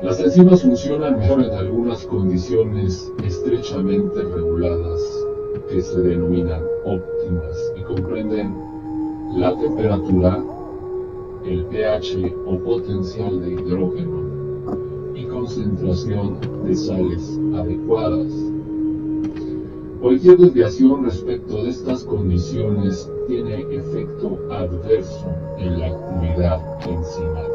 Las enzimas funcionan mejor en algunas condiciones estrechamente reguladas que se denominan óptimas y comprenden la temperatura, el pH o potencial de hidrógeno y concentración de sales adecuadas. Cualquier desviación respecto de estas condiciones tiene efecto adverso en la actividad enzimática.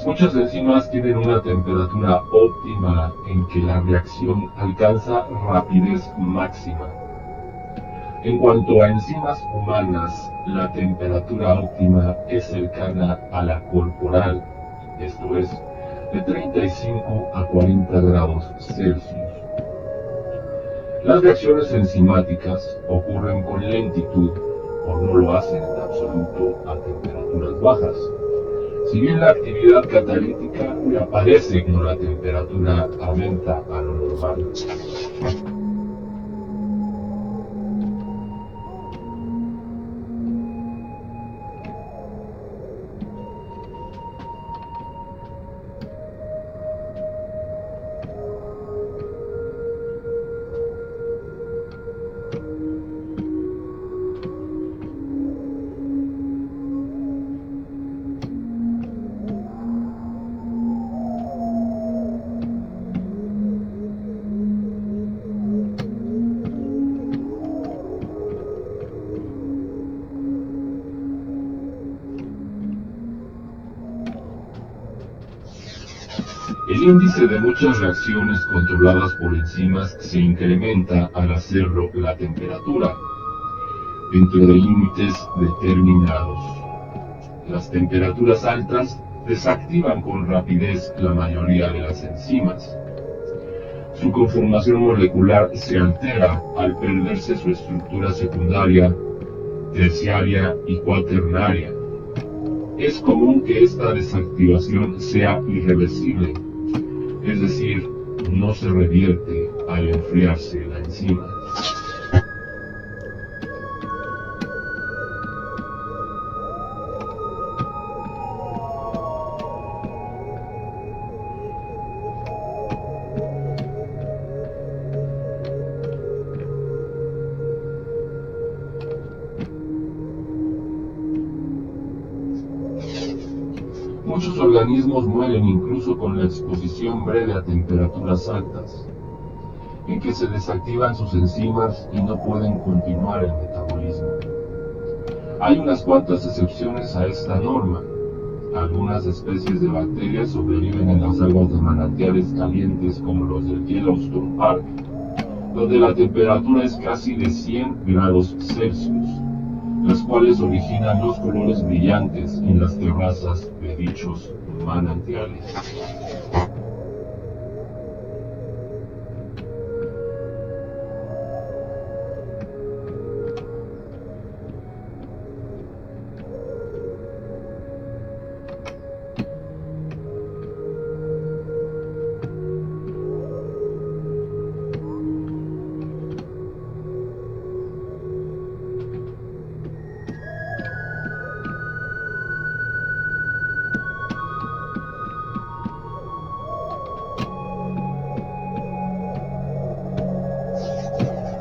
Muchas enzimas tienen una temperatura óptima en que la reacción alcanza rapidez máxima. En cuanto a enzimas humanas, la temperatura óptima es cercana a la corporal, esto es, de 35 a 40 grados Celsius. Las reacciones enzimáticas ocurren con lentitud o no lo hacen en absoluto a temperaturas bajas. Si bien la actividad catalítica reaparece cuando la temperatura aumenta a lo normal. El índice de muchas reacciones controladas por enzimas se incrementa al hacerlo la temperatura, dentro de límites determinados. Las temperaturas altas desactivan con rapidez la mayoría de las enzimas. Su conformación molecular se altera al perderse su estructura secundaria, terciaria y cuaternaria. Es común que esta desactivación sea irreversible, es decir, no se revierte al enfriarse la enzima. Muchos organismos mueren incluso con la exposición breve a temperaturas altas, en que se desactivan sus enzimas y no pueden continuar el metabolismo. Hay unas cuantas excepciones a esta norma. Algunas especies de bacterias sobreviven en las aguas de manantiales calientes como los del Yellowstone Park, donde la temperatura es casi de 100 grados Celsius, las cuales originan los colores brillantes en las terrazas de dichos manantiales.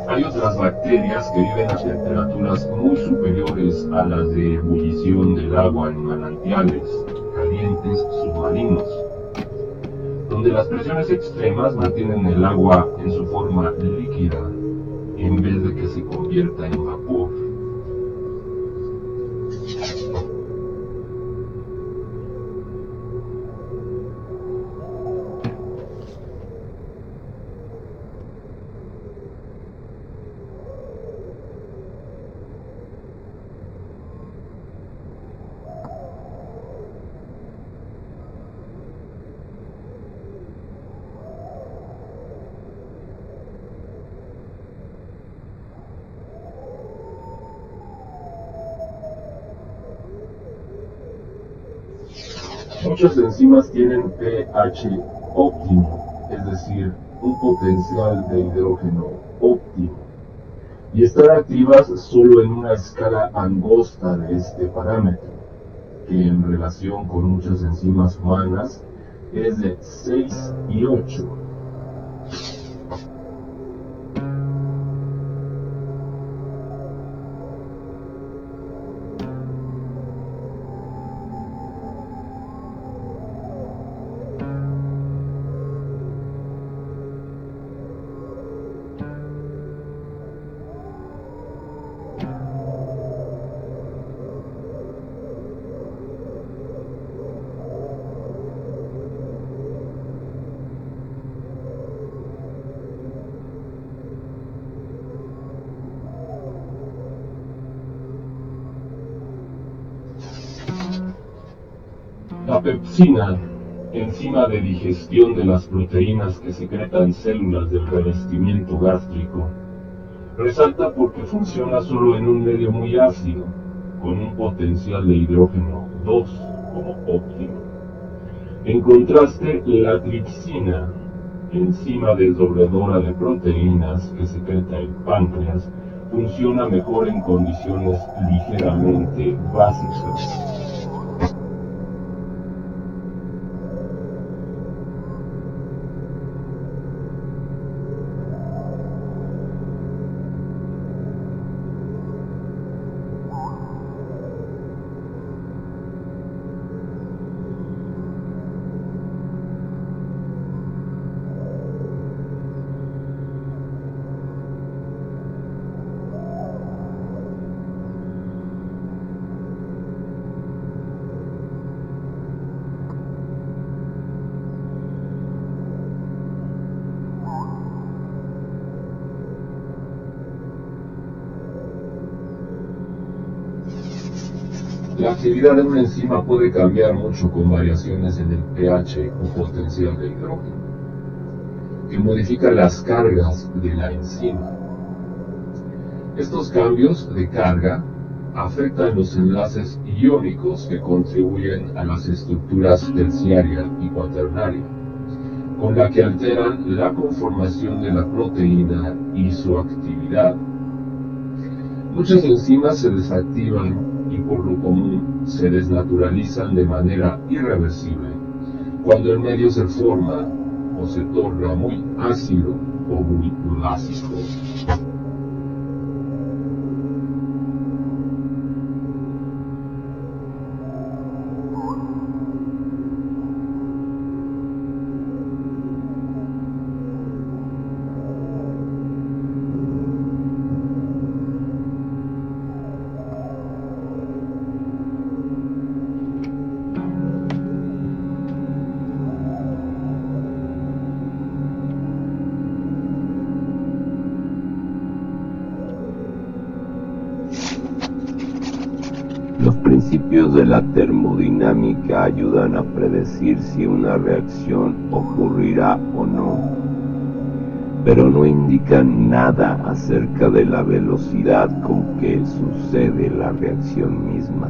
Hay otras bacterias que viven a temperaturas muy superiores a las de ebullición del agua en manantiales calientes submarinos, donde las presiones extremas mantienen el agua en su forma líquida en vez de que se convierta en vapor. Muchas enzimas tienen pH óptimo, es decir, un potencial de hidrógeno óptimo, y están activas solo en una escala angosta de este parámetro, que en relación con muchas enzimas humanas es de 6 y 8. La pepsina, enzima de digestión de las proteínas que secretan células del revestimiento gástrico, resalta porque funciona solo en un medio muy ácido, con un potencial de hidrógeno 2 como óptimo. En contraste, la tripsina, enzima desdobladora de proteínas que secreta el páncreas, funciona mejor en condiciones ligeramente básicas. La actividad de una enzima puede cambiar mucho con variaciones en el pH o potencial de hidrógeno, que modifican las cargas de la enzima. Estos cambios de carga afectan los enlaces iónicos que contribuyen a las estructuras terciaria y cuaternaria, con la que alteran la conformación de la proteína y su actividad. Muchas enzimas se desactivan y por lo común se desnaturalizan de manera irreversible cuando el medio se forma o se torna muy ácido o muy básico. Los principios de la termodinámica ayudan a predecir si una reacción ocurrirá o no, pero no indican nada acerca de la velocidad con que sucede la reacción misma.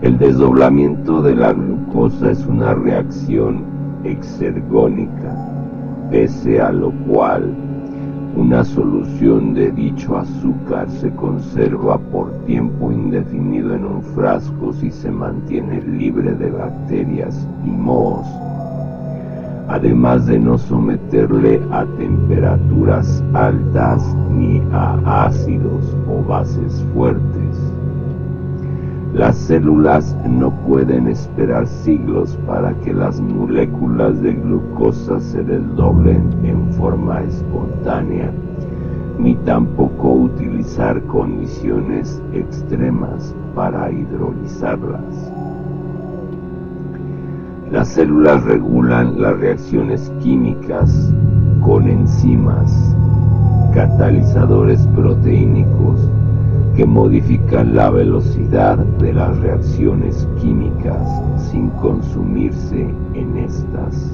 El desdoblamiento de la glucosa es una reacción exergónica, pese a lo cual una solución de dicho azúcar se conserva por tiempo indefinido en un frasco si se mantiene libre de bacterias y mohos, además de no someterle a temperaturas altas ni a ácidos o bases fuertes. Las células no pueden esperar siglos para que las moléculas de glucosa se desdoblen en forma espontánea, ni tampoco utilizar condiciones extremas para hidrolizarlas. Las células regulan las reacciones químicas con enzimas, catalizadores proteínicos, que modifican la velocidad de las reacciones químicas sin consumirse en estas.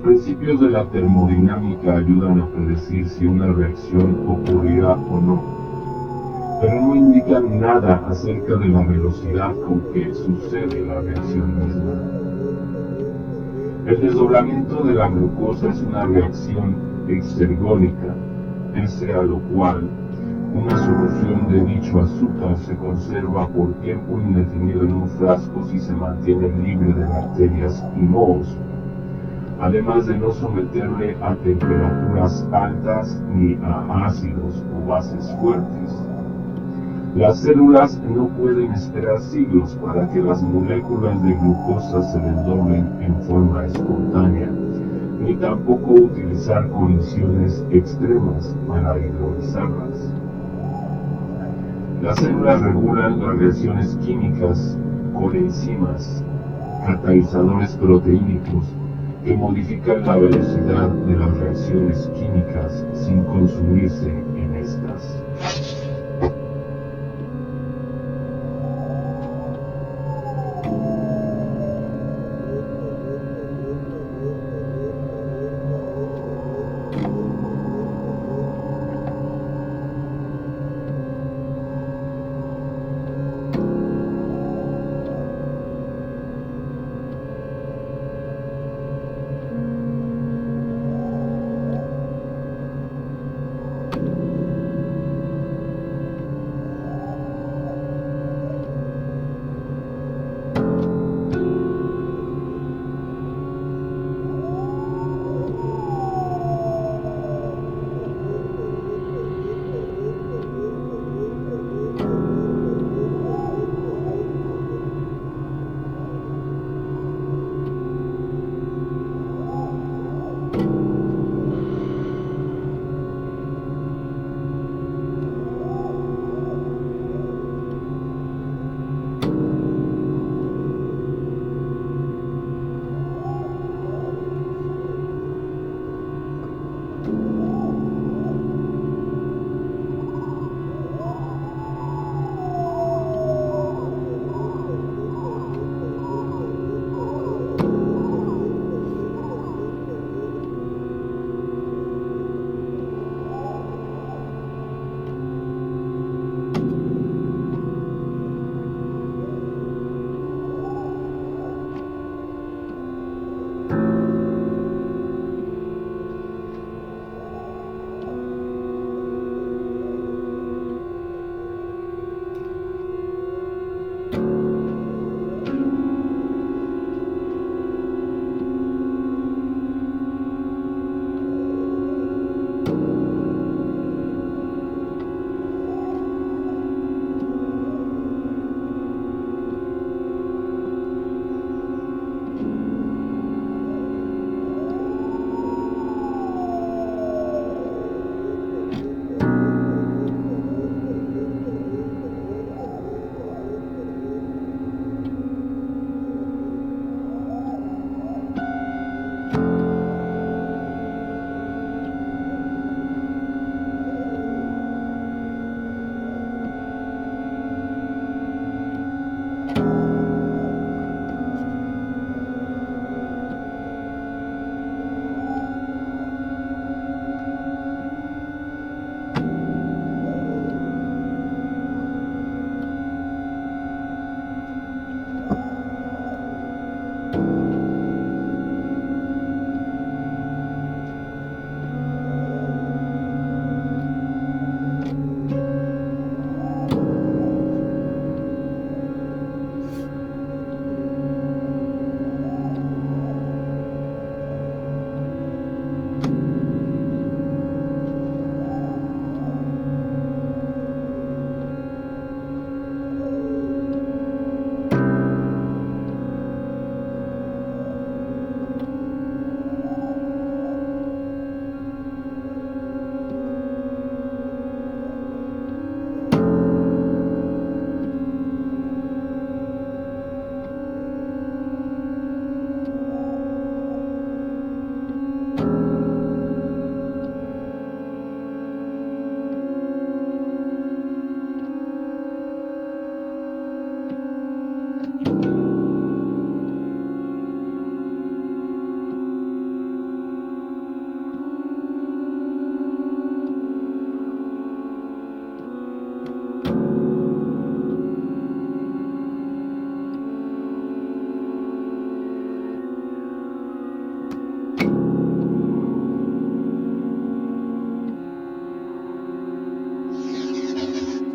principios de la termodinámica ayudan a predecir si una reacción ocurrirá o no, pero no indican nada acerca de la velocidad con que sucede la reacción misma. El desdoblamiento de la glucosa es una reacción exergónica, pese a lo cual una solución de dicho azúcar se conserva por tiempo indefinido en un frasco si se mantiene libre de bacterias y mohos, además de no someterle a temperaturas altas ni a ácidos o bases fuertes. Las células no pueden esperar siglos para que las moléculas de glucosa se desdoblen en forma espontánea, ni tampoco utilizar condiciones extremas para hidrolizarlas. Las células regulan las reacciones químicas con enzimas, catalizadores proteínicos, que modifican la velocidad de las reacciones químicas sin consumirse en estas.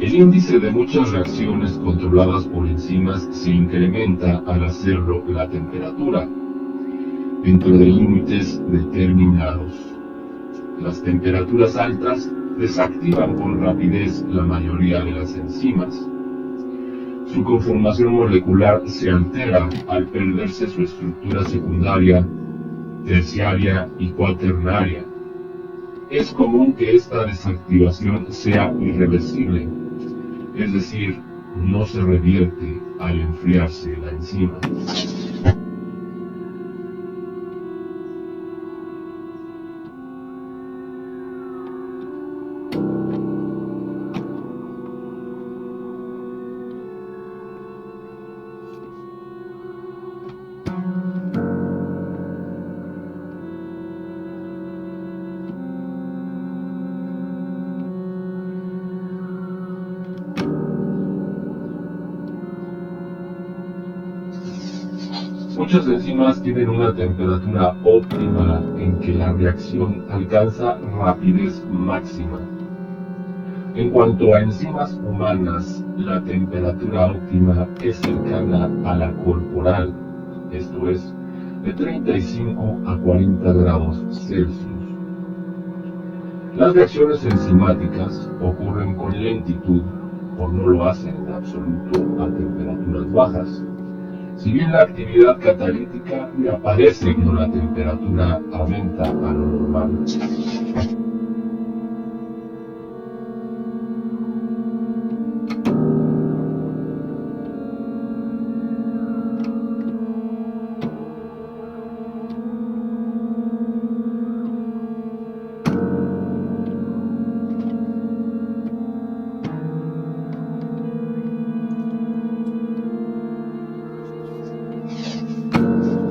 El índice de muchas reacciones controladas por enzimas se incrementa al hacerlo la temperatura, dentro de límites determinados. Las temperaturas altas desactivan con rapidez la mayoría de las enzimas. Su conformación molecular se altera al perderse su estructura secundaria, terciaria y cuaternaria. Es común que esta desactivación sea irreversible, es decir, no se revierte al enfriarse la enzima. Muchas enzimas tienen una temperatura óptima en que la reacción alcanza rapidez máxima. En cuanto a enzimas humanas, la temperatura óptima es cercana a la corporal, esto es, de 35 a 40 grados Celsius. Las reacciones enzimáticas ocurren con lentitud o no lo hacen en absoluto a temperaturas bajas. Si bien la actividad catalítica reaparece cuando la temperatura aumenta a lo normal.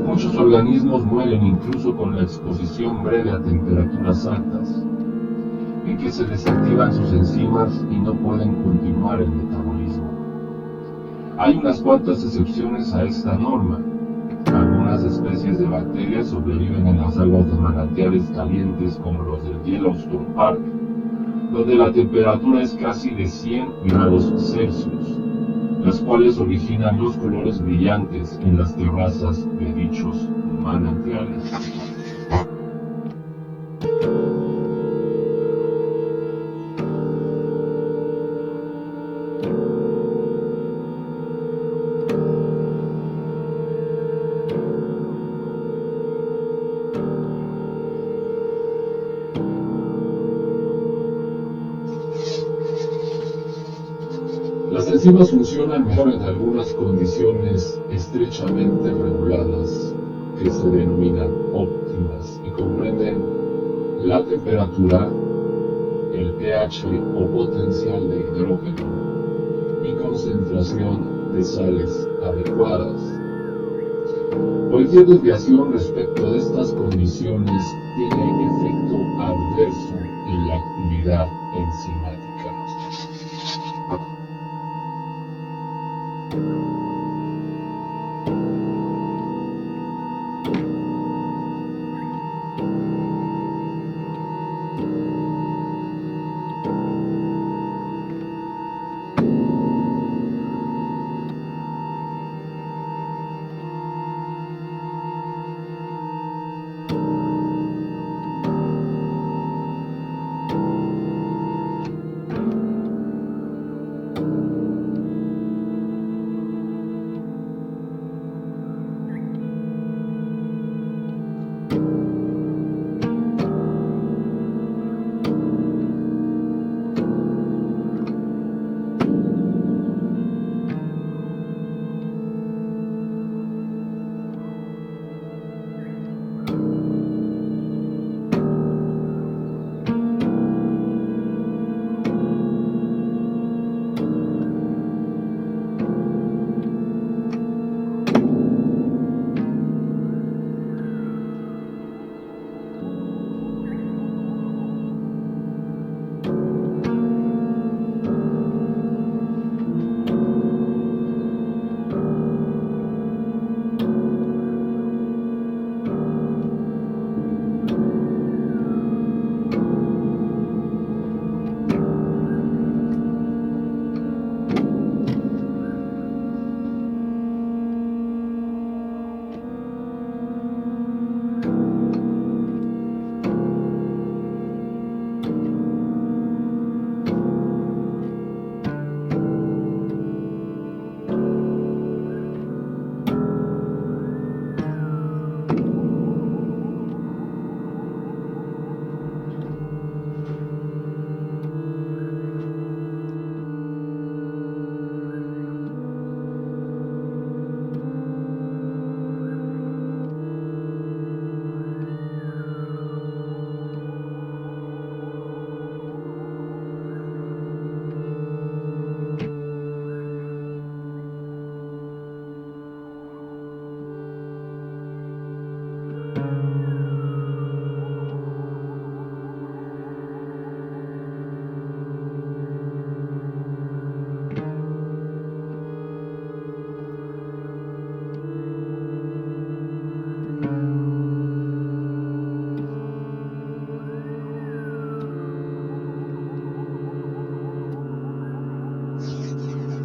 Muchos organismos mueren incluso con la exposición breve a temperaturas altas, en que se desactivan sus enzimas y no pueden continuar el metabolismo. Hay unas cuantas excepciones a esta norma. Algunas especies de bacterias sobreviven en las aguas de manantiales calientes como los del Yellowstone Park, donde la temperatura es casi de 100 grados Celsius, las cuales originan los colores brillantes en las terrazas de dichos manantiales. Las enzimas funcionan mejor en algunas condiciones estrechamente reguladas que se denominan óptimas y comprenden la temperatura, el pH o potencial de hidrógeno y concentración de sales adecuadas. Cualquier desviación respecto de estas condiciones tiene efecto adverso en la actividad enzimática.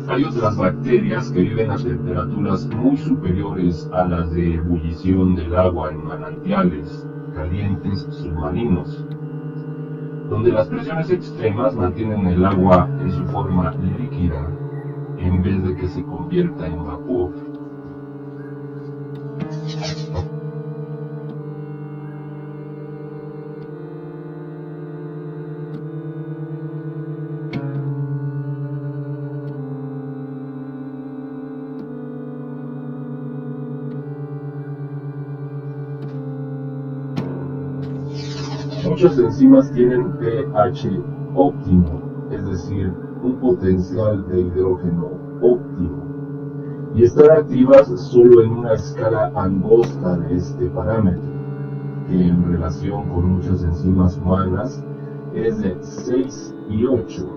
Hay otras bacterias que viven a temperaturas muy superiores a las de ebullición del agua en manantiales calientes submarinos, donde las presiones extremas mantienen el agua en su forma líquida en vez de que se convierta en vapor. Muchas enzimas tienen pH óptimo, es decir, un potencial de hidrógeno óptimo, y están activas solo en una escala angosta de este parámetro, que en relación con muchas enzimas humanas es de 6 y 8.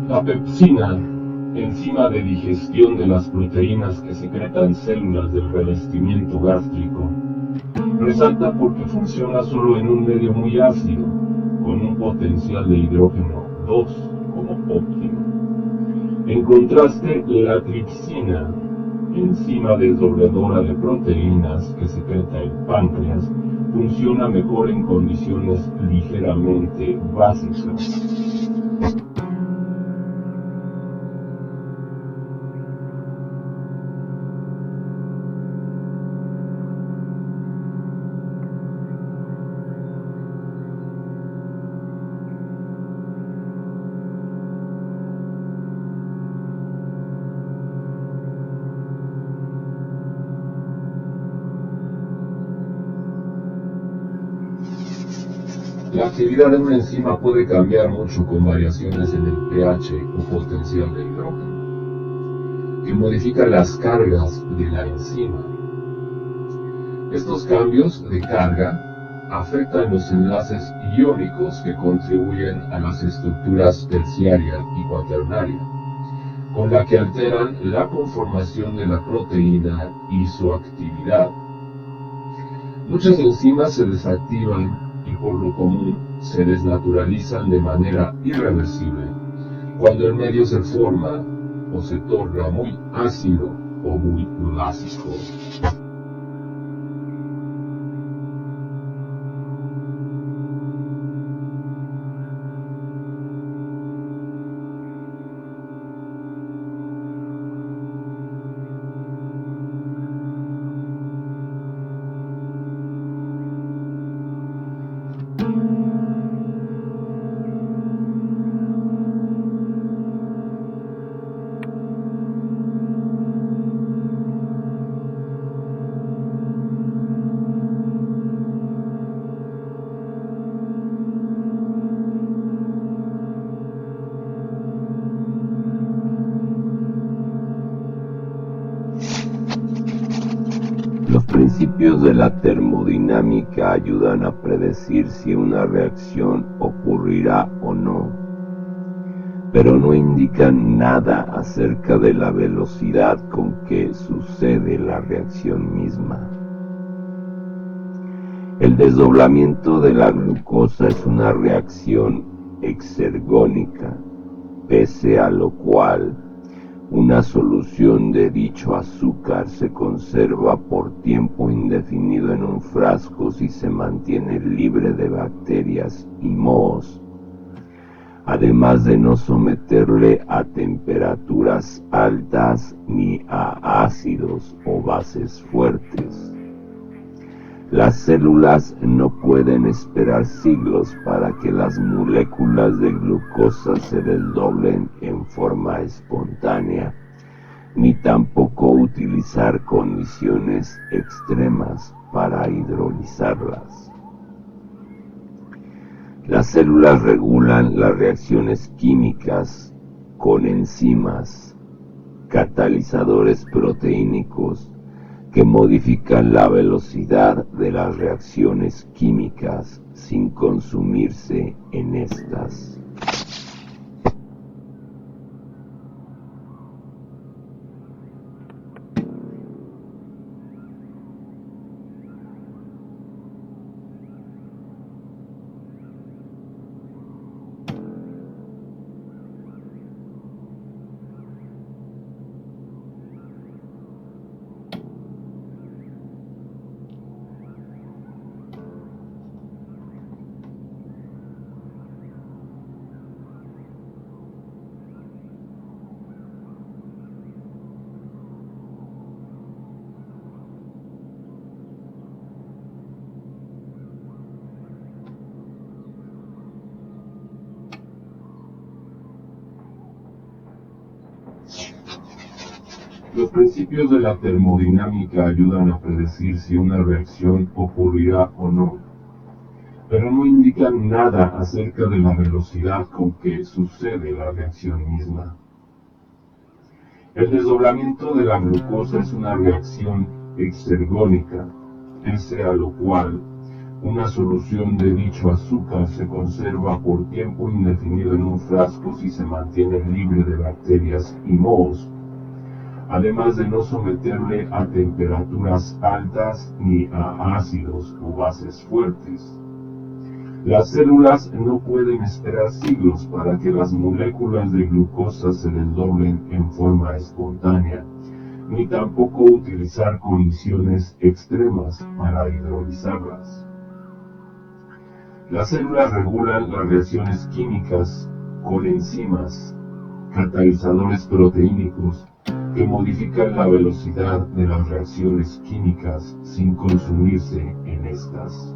La pepsina, enzima de digestión de las proteínas que secretan células del revestimiento gástrico, resalta porque funciona solo en un medio muy ácido, con un potencial de hidrógeno 2 como óptimo. En contraste, la tripsina, enzima desdobladora de proteínas que secreta el páncreas, funciona mejor en condiciones ligeramente básicas. La actividad de una enzima puede cambiar mucho con variaciones en el pH o potencial de hidrógeno, que modifican las cargas de la enzima. Estos cambios de carga afectan los enlaces iónicos que contribuyen a las estructuras terciaria y cuaternaria, con la que alteran la conformación de la proteína y su actividad. Muchas enzimas se desactivan y por lo común se desnaturalizan de manera irreversible cuando el medio se forma o se torna muy ácido o muy básico. Los principios de la termodinámica ayudan a predecir si una reacción ocurrirá o no, pero no indican nada acerca de la velocidad con que sucede la reacción misma. El desdoblamiento de la glucosa es una reacción exergónica, pese a lo cual una solución de dicho azúcar se conserva por tiempo indefinido en un frasco si se mantiene libre de bacterias y mohos, además de no someterle a temperaturas altas ni a ácidos o bases fuertes. Las células no pueden esperar siglos para que las moléculas de glucosa se desdoblen en forma espontánea, ni tampoco utilizar condiciones extremas para hidrolizarlas. Las células regulan las reacciones químicas con enzimas, catalizadores proteínicos, que modifican la velocidad de las reacciones químicas sin consumirse en estas. Los principios de la termodinámica ayudan a predecir si una reacción ocurrirá o no, pero no indican nada acerca de la velocidad con que sucede la reacción misma. El desdoblamiento de la glucosa es una reacción exergónica, pese a lo cual una solución de dicho azúcar se conserva por tiempo indefinido en un frasco si se mantiene libre de bacterias y mohos, además de no someterle a temperaturas altas ni a ácidos o bases fuertes. Las células no pueden esperar siglos para que las moléculas de glucosa se desdoblen en forma espontánea, ni tampoco utilizar condiciones extremas para hidrolizarlas. Las células regulan las reacciones químicas con enzimas, catalizadores proteínicos, que modifican la velocidad de las reacciones químicas sin consumirse en estas.